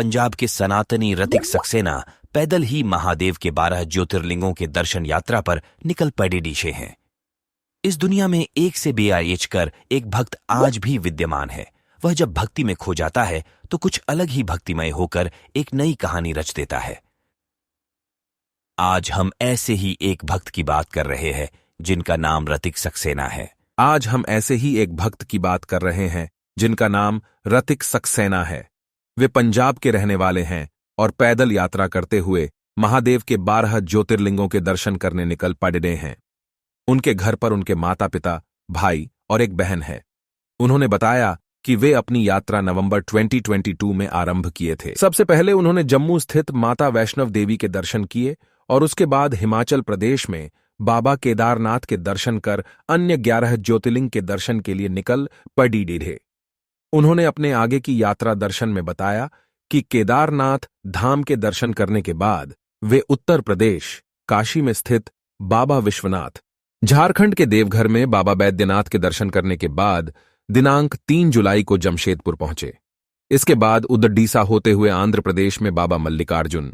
पंजाब के सनातनी ऋतिक सक्सेना पैदल ही महादेव के 12 ज्योतिर्लिंगों के दर्शन यात्रा पर निकल पड़े डीशे हैं। इस दुनिया में एक से बेआएज कर एक भक्त आज भी विद्यमान है। वह जब भक्ति में खो जाता है तो कुछ अलग ही भक्तिमय होकर एक नई कहानी रच देता है। आज हम ऐसे ही एक भक्त की बात कर रहे हैं जिनका नाम ऋतिक सक्सेना है। आज हम ऐसे ही एक भक्त की बात कर रहे हैं जिनका नाम ऋतिक सक्सेना है। वे पंजाब के रहने वाले हैं और पैदल यात्रा करते हुए महादेव के 12 ज्योतिर्लिंगों के दर्शन करने निकल पड़े हैं। उनके घर पर उनके माता पिता, भाई और एक बहन है। उन्होंने बताया कि वे अपनी यात्रा नवंबर 2022 में आरंभ किए थे। सबसे पहले उन्होंने जम्मू स्थित माता वैष्णव देवी के दर्शन किए और उसके बाद हिमाचल प्रदेश में बाबा केदारनाथ के दर्शन कर अन्य 11 ज्योतिर्लिंग के दर्शन के लिए निकल पड़ी रहे। उन्होंने अपने आगे की यात्रा दर्शन में बताया कि केदारनाथ धाम के दर्शन करने के बाद वे उत्तर प्रदेश काशी में स्थित बाबा विश्वनाथ, झारखंड के देवघर में बाबा बैद्यनाथ के दर्शन करने के बाद दिनांक 3 जुलाई को जमशेदपुर पहुंचे। इसके बाद उदडीसा होते हुए आंध्र प्रदेश में बाबा मल्लिकार्जुन,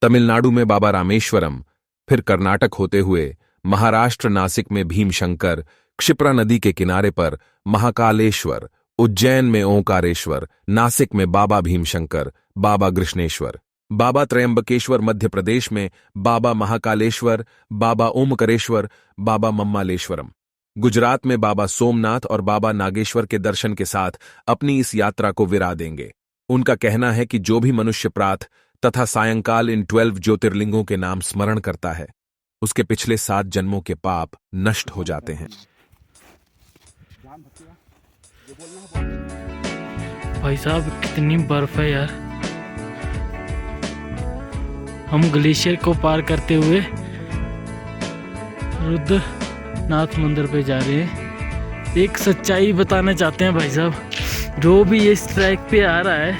तमिलनाडु में बाबा रामेश्वरम, फिर कर्नाटक होते हुए महाराष्ट्र नासिक में भीमशंकर, क्षिप्रा नदी के किनारे पर महाकालेश्वर, उज्जैन में ओंकारेश्वर, नासिक में बाबा भीमशंकर, बाबा कृष्णेश्वर, बाबा त्रयंबकेश्वर मध्य प्रदेश में बाबा महाकालेश्वर, बाबा ओमकारेश्वर, बाबा मम्मालेश्वरम, गुजरात में बाबा सोमनाथ और बाबा नागेश्वर के दर्शन के साथ अपनी इस यात्रा को विरा देंगे। उनका कहना है कि जो भी मनुष्य प्रातः तथा सायंकाल इन 12 ज्योतिर्लिंगों के नाम स्मरण करता है उसके पिछले 7 जन्मों के पाप नष्ट हो जाते हैं। भाई साहब कितनी बर्फ है यार। हम ग्लेशियर को पार करते हुए रुद्रनाथ मंदिर पे जा रहे हैं। एक सच्चाई बताना चाहते हैं भाई साहब, जो भी इस ट्रैक पे आ रहा है,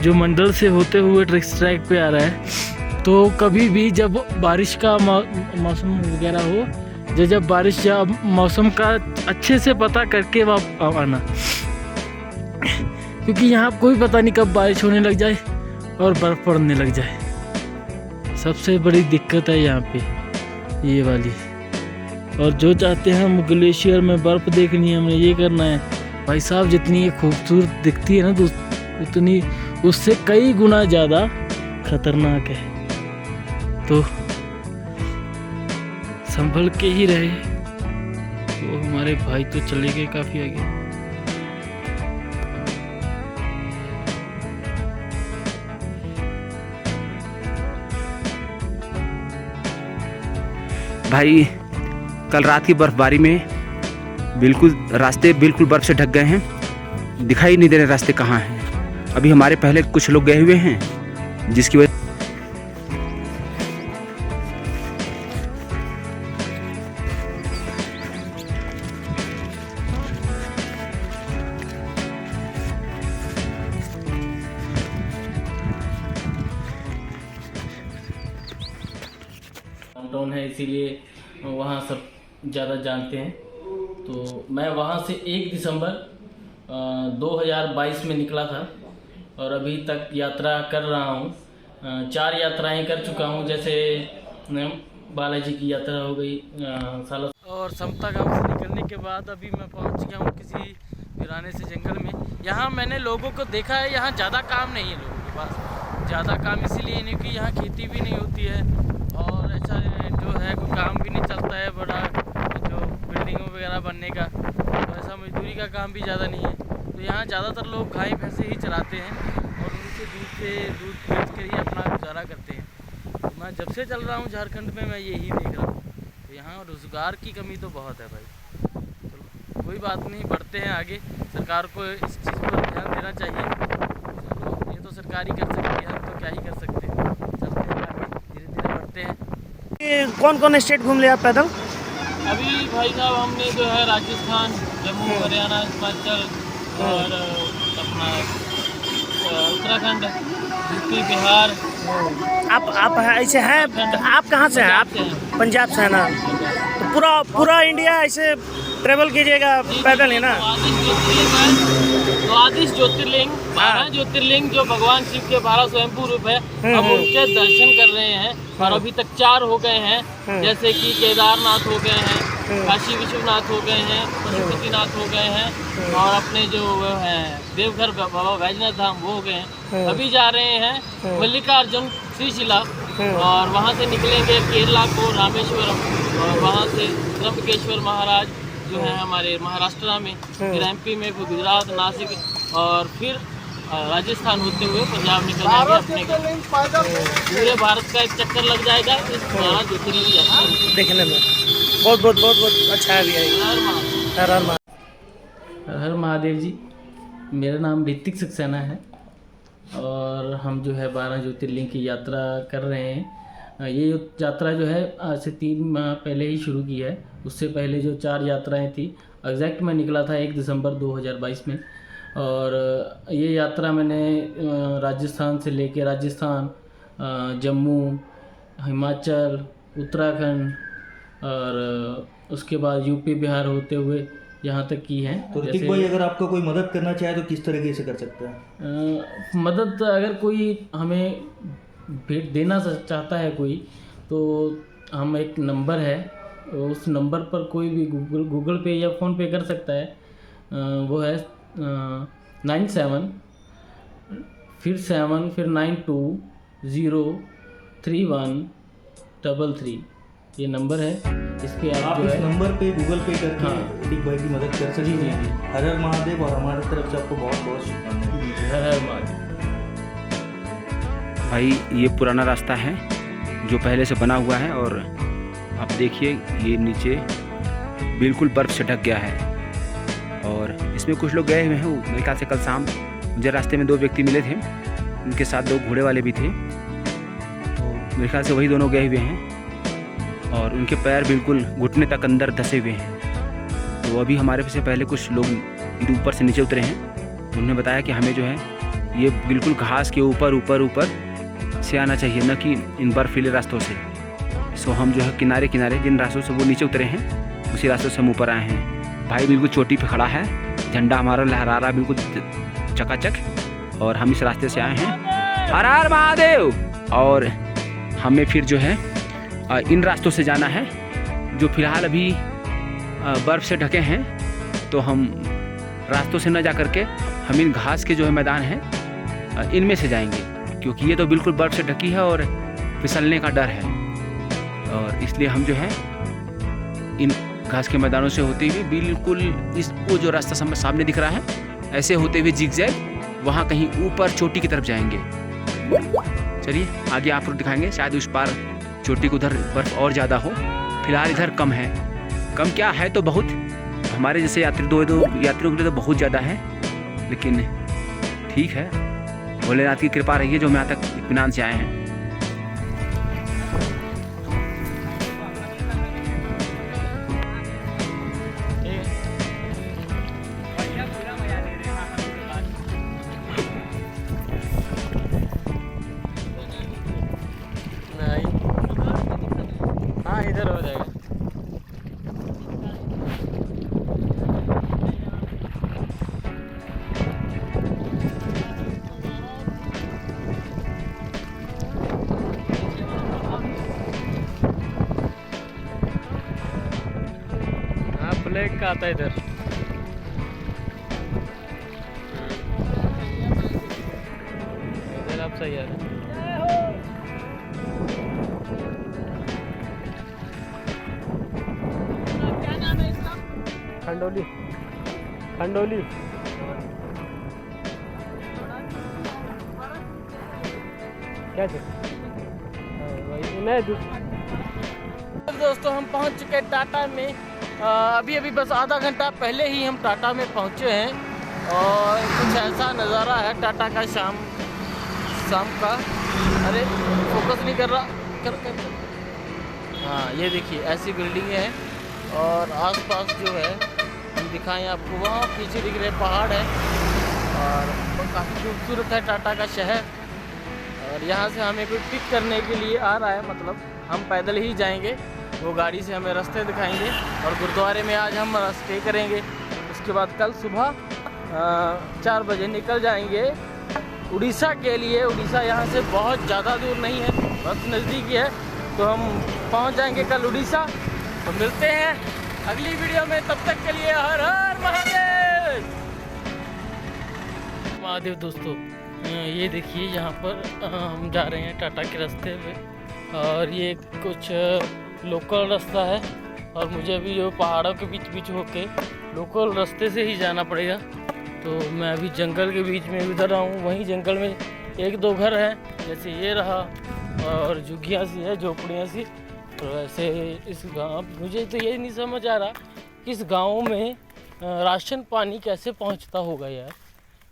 जो मंडल से होते हुए ट्रैक पे आ रहा है, तो कभी भी जब बारिश का मौसम वगैरह हो, जब बारिश या मौसम का अच्छे से पता करके आना, क्योंकि यहाँ कोई पता नहीं कब बारिश होने लग जाए और बर्फ़ पड़ने लग जाए। सबसे बड़ी दिक्कत है यहाँ पे ये वाली। और जो चाहते हैं हम ग्लेशियर में बर्फ़ देखनी है, हमने ये करना है, भाई साहब जितनी ये खूबसूरत दिखती है ना तो उतनी उससे कई गुना ज़्यादा खतरनाक है। तो संभल के ही रहे। तो हमारे भाई तो चले गए काफ़ी आगे। भाई कल रात की बर्फबारी में बिल्कुल रास्ते बिल्कुल बर्फ से ढक गए हैं, दिखाई नहीं दे रहे रास्ते कहाँ हैं। अभी हमारे पहले कुछ लोग गए हुए हैं जिसकी वजह डाउन है, इसीलिए वहाँ सब ज़्यादा जानते हैं। तो मैं वहाँ से 1 दिसंबर 2022 में निकला था और अभी तक यात्रा कर रहा हूँ। 4 यात्राएं कर चुका हूँ, जैसे बालाजी की यात्रा हो गई साला, और समता गांव से निकलने के बाद अभी मैं पहुँच गया हूँ किसी वीराने से जंगल में। यहाँ मैंने लोगों को देखा है, यहाँ ज़्यादा काम नहीं है लोगों के पास। ज़्यादा काम इसीलिए नहीं कि यहाँ खेती भी नहीं होती है और ऐसा जो है कोई काम भी नहीं चलता है बड़ा, जो बिल्डिंगों वगैरह बनने का, तो ऐसा मजदूरी का काम भी ज़्यादा नहीं है। तो यहाँ ज़्यादातर लोग गाय भैंसे ही चलाते हैं और उनसे दूध बेच कर ही अपना गुजारा करते हैं। तो मैं जब से चल रहा हूँ झारखंड में मैं यही देख रहा हूँ। तो यहाँ रोज़गार की कमी तो बहुत है भाई। तो कोई बात नहीं, बढ़ते हैं आगे। सरकार को इस चीज़ पर ध्यान देना चाहिए। तो ये तो सरकार ही कर सकती है, हम तो क्या ही कर सकते हैं। चलते हैं आगे, धीरे धीरे बढ़ते हैं। कौन कौन स्टेट घूम लिया आप पैदल? अभी भाई साहब हमने जो है राजस्थान, जम्मू, हरियाणा, हिमाचल और अपना उत्तराखंड, यूपी, बिहार। आप ऐसे हैं, आप कहाँ से हैं? आप पंजाब से हैं ना? तो पूरा इंडिया ऐसे ट्रेवल कीजिएगा पैदल ही ना? द्वादश ज्योतिर्लिंग 12 ज्योतिर्लिंग जो भगवान शिव के 12 स्वयंभू रूप है, हम उनके दर्शन कर रहे हैं और अभी तक 4 हो गए हैं, जैसे कि केदारनाथ हो गए हैं, काशी विश्वनाथ हो गए हैं, पशुपतिनाथ हो गए हैं और अपने जो है देवघर बाबा वैजनाथ धाम वो हो गए हैं। अभी जा रहे हैं मल्लिकार्जुन श्रीशिला और वहाँ से निकलेंगे केरला को रामेश्वरम और वहाँ से त्र्यंबकेश्वर महाराज जो है हमारे महाराष्ट्र में, फिर एमपी में, फिर गुजरात, नासिक और फिर राजस्थान होते हुए पंजाब निकल जाएंगे अपने घर। पूरे भारत का एक चक्कर लग जाएगा इस 12 ज्योतिर्लिंग यात्रा देखने में। बहुत अच्छा है भैया। हर महादेव जी। मेरा नाम ऋतिक सक्सेना है और हम जो है 12 ज्योतिर्लिंग की यात्रा कर रहे हैं। ये यात्रा जो है आज से 3 माह पहले ही शुरू की है। उससे पहले जो 4 यात्राएं थी, एग्जैक्ट मैं निकला था 1 दिसंबर 2022 में और ये यात्रा मैंने राजस्थान से लेके जम्मू, हिमाचल, उत्तराखंड और उसके बाद यूपी बिहार होते हुए यहाँ तक की है। तो ऋतिक भाई, अगर आपको कोई मदद करना चाहे तो किस तरीके से कर सकते हैं? मदद अगर कोई हमें भेंट देना चाहता है कोई, तो हम एक नंबर है, उस नंबर पर कोई भी गूगल पे या फ़ोन पे कर सकता है। वो है 97 फिर 7 फिर 92 0 31 33 ये नंबर है। इस पे आप जो इस है नंबर पे गूगल पे करके हाँ। ऋतिक भाई की मदद कर सकते जी, हैं। जी। हर हर महादेव और हमारी तरफ से आपको बहुत बहुत शुभकामनाएं। हर हर महादेव। भाई ये पुराना रास्ता है जो पहले से बना हुआ है और आप देखिए ये नीचे बिल्कुल बर्फ़ से ढक गया है और इसमें कुछ लोग गए हुए हैं। मेरे ख्याल से कल शाम मुझे रास्ते में 2 व्यक्ति मिले थे, उनके साथ 2 घोड़े वाले भी थे, तो मेरे ख्याल से वही दोनों गए हुए हैं और उनके पैर बिल्कुल घुटने तक अंदर धंसे हुए हैं। तो अभी हमारे से पहले कुछ लोग ऊपर से नीचे उतरे हैं। उन्होंने बताया कि हमें जो है ये बिल्कुल घास के ऊपर से आना चाहिए, न कि इन बर्फीले रास्तों से। सो हम जो है किनारे जिन रास्तों से वो नीचे उतरे हैं उसी रास्तों से हम ऊपर आए हैं। भाई बिल्कुल चोटी पे खड़ा है, झंडा हमारा लहरा रहा बिल्कुल चकाचक और हम इस रास्ते से आए हैं। हर हर महादेव। और हमें फिर जो है इन रास्तों से जाना है जो फिलहाल अभी बर्फ़ से ढके हैं। तो हम रास्तों से न जा करके हम इन घास के जो है मैदान हैं इनमें से जाएंगे, क्योंकि ये तो बिल्कुल बर्फ़ से ढकी है और फिसलने का डर है। और इसलिए हम जो है इन घास के मैदानों से होते हुए बिल्कुल वो जो रास्ता सामने दिख रहा है ऐसे होते हुए जिगजैग वहाँ कहीं ऊपर चोटी की तरफ जाएंगे। चलिए आगे आप लोग दिखाएंगे, शायद उस पार चोटी को उधर बर्फ़ और ज़्यादा हो। फिलहाल इधर कम है, कम क्या है तो बहुत, हमारे जैसे यात्रियों के लिए तो बहुत ज़्यादा है, लेकिन ठीक है, भोलेनाथ की कृपा रही है जो हम यहाँ तक इत्मीनान से आए हैं। हाँ इधर हो जाएगा। हाँ ब्लैक का आता है इधर। इधर आप सही है। खंडोली क्या दोस्तों हम पहुंच चुके हैं टाटा में। अभी बस आधा घंटा पहले ही हम टाटा में पहुंचे हैं और कुछ ऐसा नज़ारा है टाटा का शाम का। अरे फोकस नहीं कर रहा, कर। हाँ ये देखिए ऐसी बिल्डिंगें हैं और आसपास जो है हम दिखाएं आपको, वहाँ पीछे दिख रहे पहाड़ है और काफ़ी खूबसूरत है टाटा का शहर। और यहाँ से हमें कोई पिक करने के लिए आ रहा है, मतलब हम पैदल ही जाएंगे वो गाड़ी से हमें रास्ते दिखाएंगे और गुरुद्वारे में आज हम स्टे करेंगे। उसके बाद कल सुबह 4 बजे निकल जाएंगे उड़ीसा के लिए। उड़ीसा यहाँ से बहुत ज़्यादा दूर नहीं है, बस नज़दीक ही है, तो हम पहुँच जाएंगे कल उड़ीसा। तो मिलते हैं अगली वीडियो में, तब तक के लिए हर हर महादेव। महादेव दोस्तों, ये देखिए यहाँ पर हम जा रहे हैं टाटा के रास्ते पे और ये कुछ लोकल रास्ता है और मुझे अभी जो पहाड़ों के बीच बीच होके लोकल रास्ते से ही जाना पड़ेगा। तो मैं अभी जंगल के बीच में उधर हूँ, वहीं जंगल में 1-2 घर हैं, जैसे ये रहा और झुग्गियाँ सी है, झोपड़ियाँ सी। तो वैसे इस गांव, मुझे तो ये नहीं समझ आ रहा कि इस गांव में राशन पानी कैसे पहुंचता होगा यार।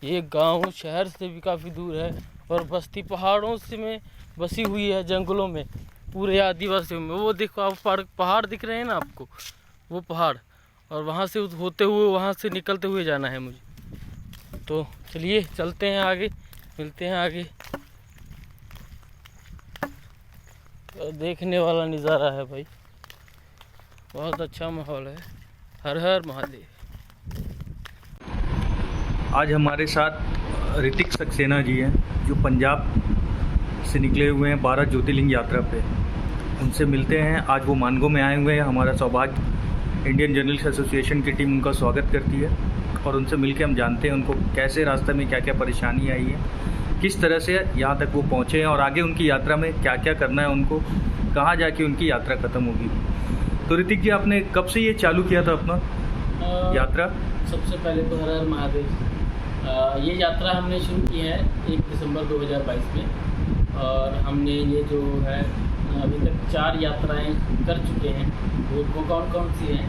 ये गांव शहर से भी काफ़ी दूर है और बस्ती पहाड़ों से में बसी हुई है, जंगलों में, पूरे आदिवासियों में। वो देखो आप पहाड़ दिख रहे हैं ना आपको, वो पहाड़, और वहाँ से होते हुए, वहाँ से निकलते हुए जाना है मुझे। तो चलिए चलते हैं आगे, मिलते हैं आगे। तो देखने वाला नज़ारा है भाई, बहुत अच्छा माहौल है। हर हर महादेव। आज हमारे साथ ऋतिक सक्सेना जी हैं, जो पंजाब से निकले हुए हैं 12 ज्योतिर्लिंग यात्रा पे। उनसे मिलते हैं। आज वो मानगो में आए हुए हैं। हमारा सौभाग्य इंडियन जर्नलिस्ट एसोसिएशन की टीम उनका स्वागत करती है और उनसे मिलके हम जानते हैं उनको कैसे रास्ते में क्या क्या परेशानी आई है, किस तरह से यहाँ तक वो पहुँचे हैं और आगे उनकी यात्रा में क्या क्या करना है उनको, कहाँ जाके उनकी यात्रा ख़त्म होगी। तो ऋतिक जी, आपने कब से ये चालू किया था अपना यात्रा? सबसे पहले तो हर हर महादेव। ये यात्रा हमने शुरू की है 1 दिसंबर 2022 में और हमने ये जो है अभी तक 4 यात्राएं कर चुके हैं। वो कौन सी हैं,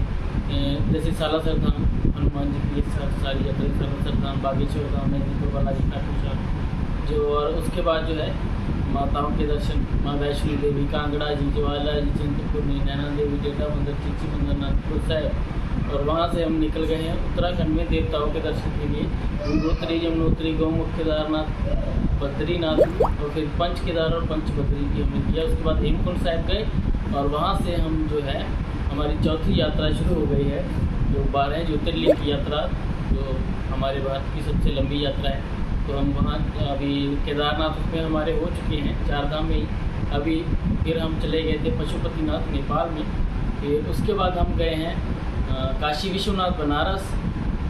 जैसे सालासर धाम, हनुमान जी की सारी यात्रा, सालासर धाम, बागेश्वर धाम, नैनीताल, बालाजी खाटू जो, और उसके बाद जो है माताओं के दर्शन, माँ वैष्णो देवी, कांगड़ा जी, ज्वाला जी, चिंतपूर्णी, नैना देवी, डेटा मंदिर, चिची मंदिर, नागपुर साहिब। और वहाँ से हम निकल गए हैं उत्तराखंड में देवताओं के दर्शन के लिए। गंगोत्री, यमुनोत्री, गौमुख, केदारनाथ, बद्रीनाथ और फिर पंच केदार और पंच बद्री की हमने किया। उसके बाद हेमकुंड साहिब गए और वहाँ से हम जो है हमारी 4थी यात्रा शुरू हो गई है, जो 12 ज्योतिर्लिंग की यात्रा, जो हमारे भारत की सबसे लंबी यात्रा है। तो हम वहाँ अभी केदारनाथ में हमारे हो चुके हैं, 4 धाम में ही। अभी फिर हम चले गए थे पशुपतिनाथ नेपाल में। फिर उसके बाद हम गए हैं काशी विश्वनाथ बनारस।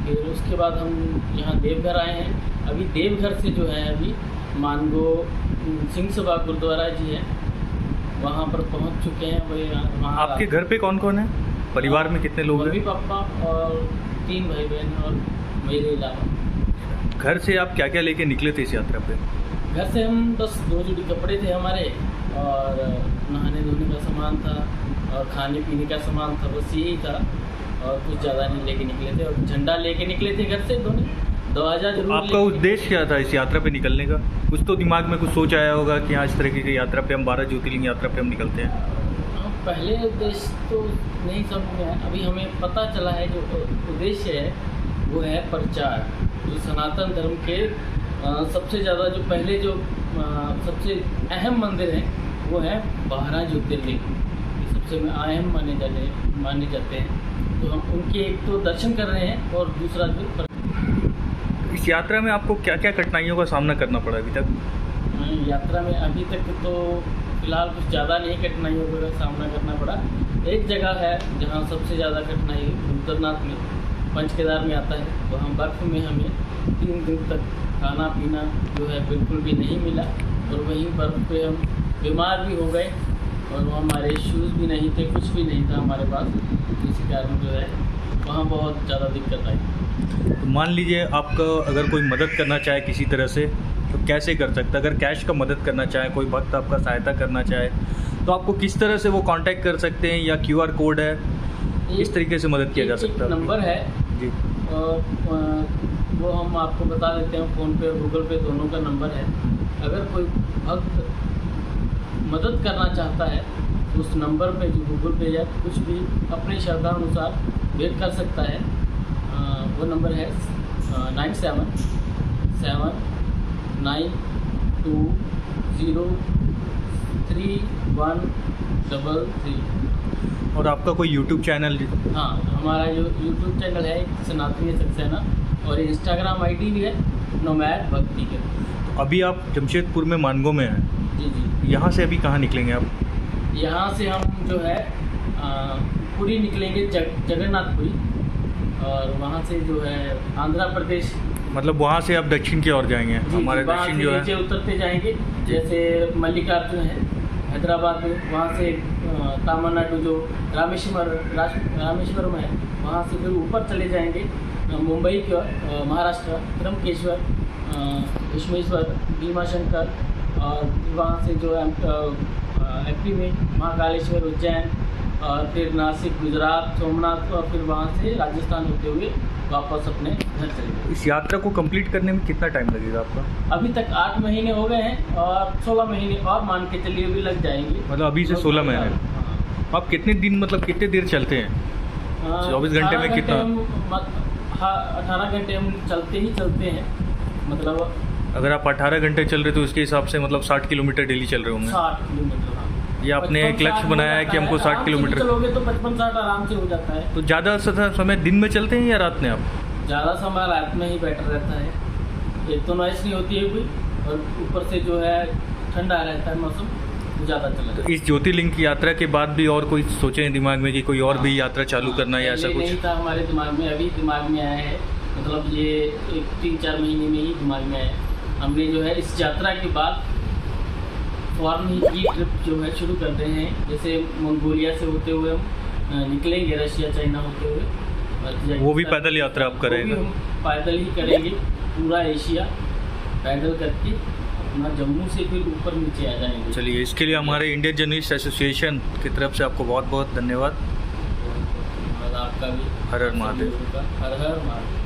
फिर उसके बाद हम यहाँ देवघर आए हैं। अभी देवघर से जो है अभी मानगो सिंह सभा गुरुद्वारा जी है, वहाँ पर पहुँच चुके हैं। वहाँ आपके घर पे कौन कौन है? परिवार में कितने लोग हैं? मम्मी पापा और 3 भाई बहन और मेरे अलावा। घर से आप क्या क्या लेके निकले थे इस यात्रा पे? घर से हम बस 2 जोड़ी कपड़े थे हमारे और नहाने धोने का सामान था और खाने पीने का सामान था, बस यही था और कुछ ज़्यादा नहीं लेके निकले थे। और झंडा लेके निकले थे घर से दोनों। दरवाजा जरूर। आपका उद्देश्य क्या था इस यात्रा पे निकलने का? कुछ तो दिमाग में कुछ सोच आया होगा कि हाँ, इस तरह की यात्रा पे हम 12 ज्योतिर्लिंग यात्रा पे हम निकलते हैं। पहले उद्देश्य तो नहीं समझ में आया, अभी हमें पता चला है जो उद्देश्य है वो है प्रचार। जो सनातन धर्म के सबसे ज़्यादा जो पहले जो सबसे अहम मंदिर हैं वो है 12 ज्योतिर्लिंग, सबसे अहम माने जाते हैं। तो हम उनके एक तो दर्शन कर रहे हैं और दूसरा जो इस यात्रा में आपको क्या क्या कठिनाइयों का सामना करना पड़ा अभी तक? यात्रा में अभी तक तो फिलहाल कुछ ज़्यादा नहीं कठिनाइयों का सामना करना पड़ा। एक जगह है जहाँ सबसे ज़्यादा कठिनाई रुद्रनाथ में, पंच केदार में आता है। वहाँ बर्फ़ में हमें 3 दिन तक खाना पीना जो है बिल्कुल भी नहीं मिला और वहीं बर्फ़ पे हम बीमार भी हो गए और वो हमारे शूज़ भी नहीं थे, कुछ भी नहीं था हमारे पास। इसी कारण जो है वहाँ बहुत ज़्यादा दिक्कत आई। तो मान लीजिए आपका अगर कोई मदद करना चाहे किसी तरह से तो कैसे कर सकता है? अगर कैश का मदद करना चाहे, कोई भक्त आपका सहायता करना चाहे तो आपको किस तरह से वो कांटेक्ट कर सकते हैं, या QR कोड है, इस तरीके से मदद किया जा सकता है? नंबर है जी, और वो हम आपको बता देते हैं। फ़ोन पे और गूगल पे दोनों का नंबर है। अगर कोई भक्त मदद करना चाहता है तो उस नंबर पे जो गूगल पे या कुछ भी अपने श्रद्धा अनुसार भेज कर सकता है। वो नंबर है 977922 03133। और आपका कोई यूट्यूब चैनल? हाँ, हमारा जो यूट्यूब चैनल है सनातनी सक्सेना, और इंस्टाग्राम आईडी भी है नोमैड भक्ति के। अभी आप जमशेदपुर में मानगो में हैं। जी जी। यहाँ से अभी कहाँ निकलेंगे आप? यहाँ से हम जो है पुरी निकलेंगे, जगन्नाथपुरी, और वहाँ से जो है आंध्र प्रदेश। मतलब वहाँ से आप दक्षिण की ओर जाएंगे? हमारे वहाँ दक्षिण से जो नीचे है उतरते जाएंगे, जैसे मल्लिकार्जुन है हैदराबाद में, वहाँ से तमिलनाडु जो रामेश्वरम है, वहाँ से फिर ऊपर चले जाएंगे मुंबई की ओर, महाराष्ट्र, त्र्यंबकेश्वर, विश्वेश्वर, भीमाशंकर, और वहाँ से जो है एमपी में महाकालेश्वर, उज्जैन, और फिर नासिक, गुजरात, सोमनाथ, और फिर वहाँ से राजस्थान होते हुए वापस अपने घर चले गए। इस यात्रा को कंप्लीट करने में कितना टाइम लगेगा आपका? अभी तक 8 महीने हो गए हैं, और 16 महीने और मान के चलिए भी लग जाएंगे। मतलब अभी से 16 महीने। हाँ। आप कितने दिन, मतलब कितने देर चलते हैं? 24 घंटे में कितना? 18 घंटे हम चलते हैं, मतलब अगर आप 18 घंटे चल रहे तो उसके हिसाब से मतलब 60 किलोमीटर डेली चल रहे होंगे। 60 किलोमीटर। हाँ। ये आपने एक लक्ष्य बनाया है कि हमको 60 किलोमीटर चलोगे तो 55-60 आराम से हो जाता है। तो ज़्यादा समय दिन में चलते हैं या रात में आप? ज़्यादा समय रात में ही बेटर रहता है। एक तो नॉइस नहीं होती है कोई, और ऊपर से जो है ठंडा रहता है मौसम, तो ज़्यादा चला। तो इस ज्योतिर्लिंग की यात्रा के बाद भी और कोई सोचे हैं दिमाग में कि कोई और भी यात्रा चालू करना है या ऐसा कुछ? नहीं था हमारे दिमाग में, अभी दिमाग में आया है, मतलब ये 3-4 महीने में ही दिमाग में आया है। हमने जो है इस यात्रा के बाद फॉरेन की ट्रिप जो है शुरू कर रहे हैं, जैसे मंगोलिया से होते हुए हम निकलेंगे, रशिया, चाइना होते हुए। वो भी पैदल यात्रा आप करेंगे? हम पैदल ही करेंगे, पूरा एशिया पैदल करके अपना जम्मू से फिर ऊपर नीचे आ जाएंगे। चलिए, इसके लिए हमारे इंडियन जर्नलिस्ट एसोसिएशन की तरफ से आपको बहुत बहुत धन्यवाद। और आपका भी हर हर महादेव। हर हर महादेव।